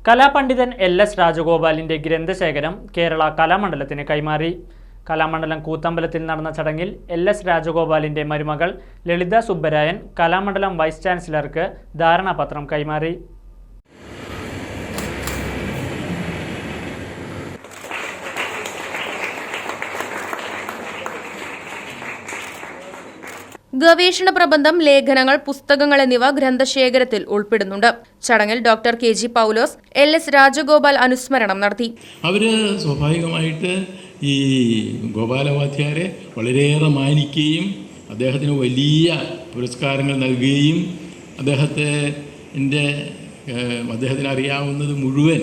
കലാപണ്ഡിതൻ LS രാജഗോപാലിന്റെ ഗ്രന്ഥശേഖരം Kerala കലാമണ്ഡലത്തിന് കൈമാറി. കലാമണ്ഡലം കൂത്തമ്പലത്തിൽ നടന്ന ചടങ്ങിൽ LS രാജഗോപാലിന്റെ മരുമകൾ ലളിത സുബ്ബരായൻ കലാമണ്ഡലം വൈസ് ചാൻസലർക്ക് ധാരണാപത്രം കൈമാറി. ഗവേഷണ പ്രബന്ധം, ലേഖനങ്ങൾ, പുസ്തകങ്ങൾ എന്നിവ ഗ്രന്ഥശേഖരത്തിൽ ഉൾപ്പെടുന്നുണ്ട്. ചടങ്ങിൽ ഡോക്ടർ KG പൗലോസ് LS രാജഗോപാൽ അനുസ്മരണം നടത്തി. അവര് സ്വാഭാവികമായിട്ട് ഈ ഗോപാലവാദ്യാരെ വളരെയേറെ മാനിക്കുകയും അദ്ദേഹത്തിന് വലിയ പുരസ്കാരങ്ങൾ നൽകുകയും അദ്ദേഹത്തിന് അറിയാവുന്നത് മുഴുവൻ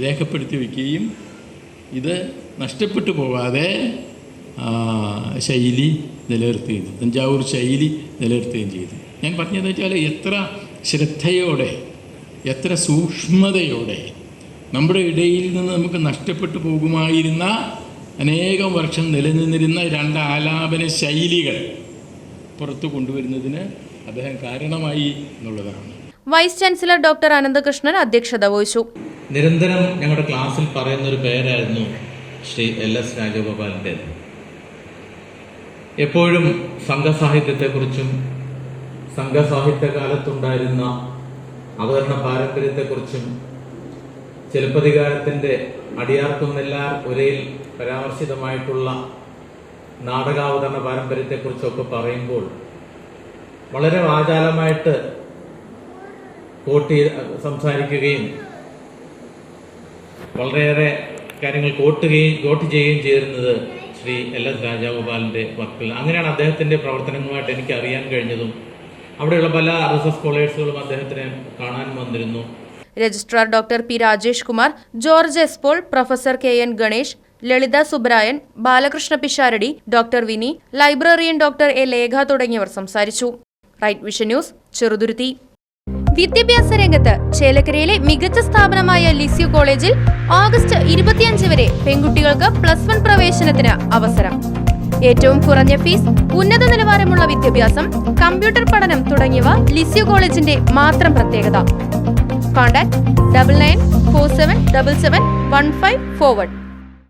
രേഖപ്പെടുത്തി വയ്ക്കുകയും ഇത് നഷ്ടപ്പെട്ടു പോകാതെ ശൈലി നിലനിർത്തുകയും ചെയ്തു, തഞ്ചാവൂർ ശൈലി നിലനിർത്തുകയും ചെയ്തു. ഞാൻ പറഞ്ഞതെന്ന് വെച്ചാൽ എത്ര ശ്രദ്ധയോടെ, എത്ര സൂക്ഷ്മതയോടെ നമ്മുടെ ഇടയിൽ നിന്ന് നമുക്ക് നഷ്ടപ്പെട്ടു പോകുമായിരുന്ന അനേകം വർഷം നിലനിന്നിരുന്ന രണ്ട് ആലാപന ശൈലികൾ പുറത്തു കൊണ്ടുവരുന്നതിന് അദ്ദേഹം കാരണമായി എന്നുള്ളതാണ്. വൈസ് ചാൻസലർ ഡോക്ടർ അനന്തകൃഷ്ണൻ അധ്യക്ഷത വഹിച്ചു. നിരന്തരം ഞങ്ങളുടെ ക്ലാസ്സിൽ പറയുന്നൊരു പേരായിരുന്നു ശ്രീ LS രാജഗോപാലിൻ്റെ. എപ്പോഴും സംഘസാഹിത്യത്തെക്കുറിച്ചും സംഘസാഹിത്യകാലത്തുണ്ടായിരുന്ന അവതരണ പാരമ്പര്യത്തെക്കുറിച്ചും ചിലപ്പതികാരത്തിൻ്റെ അടിയാർക്കുന്നെല്ലാർ ഉരയിൽ പരാമർശിതമായിട്ടുള്ള നാടകാവതരണ പാരമ്പര്യത്തെക്കുറിച്ചൊക്കെ പറയുമ്പോൾ വളരെ വാചാലമായിട്ട് സംസാരിക്കുകയും വളരെയേറെ കാര്യങ്ങൾ കോട്ട് ചെയ്യുകയും ചെയ്തിരുന്നത് ശ്രീ LS രാജഗോപാലിൻ്റെ വർക്കിൽ. അങ്ങനെയാണ് അദ്ദേഹത്തിൻ്റെ പ്രവർത്തനങ്ങളുമായിട്ട് എനിക്ക് അറിയാൻ കഴിഞ്ഞതും അവിടെയുള്ള പല RSS സ്കോളേഴ്സുകളും അദ്ദേഹത്തിനെ കാണാൻ വന്നിരുന്നു. Registrar doctor P Rajesh Kumar, George S Paul, professor KN Ganesh, Lalitha Subrayan, Balakrishna Pisharody, doctor Vini, librarian doctor A Lekha തുടങ്ങിയവർ സംസാരിച്ചു. Right Vision News, Cheruthuruthy. വിദ്യാഭ്യാസ രംഗത്ത് ചേലക്കരയിലെ മികച്ച സ്ഥാപനമായ ലിസ്യു കോളേജിൽ ഓഗസ്റ്റ് 25 വരെ പെൺകുട്ടികൾക്ക് +1 പ്രവേശനത്തിന് അവസരം. ഏറ്റവും കുറഞ്ഞ ഫീസ്, ഉന്നത നിലവാരമുള്ള വിദ്യാഭ്യാസം, കമ്പ്യൂട്ടർ പഠനം തുടങ്ങിയവ ലിസ്യു കോളേജിന്റെ മാത്രം പ്രത്യേകത. കോൺടാക്ട് 9947771541.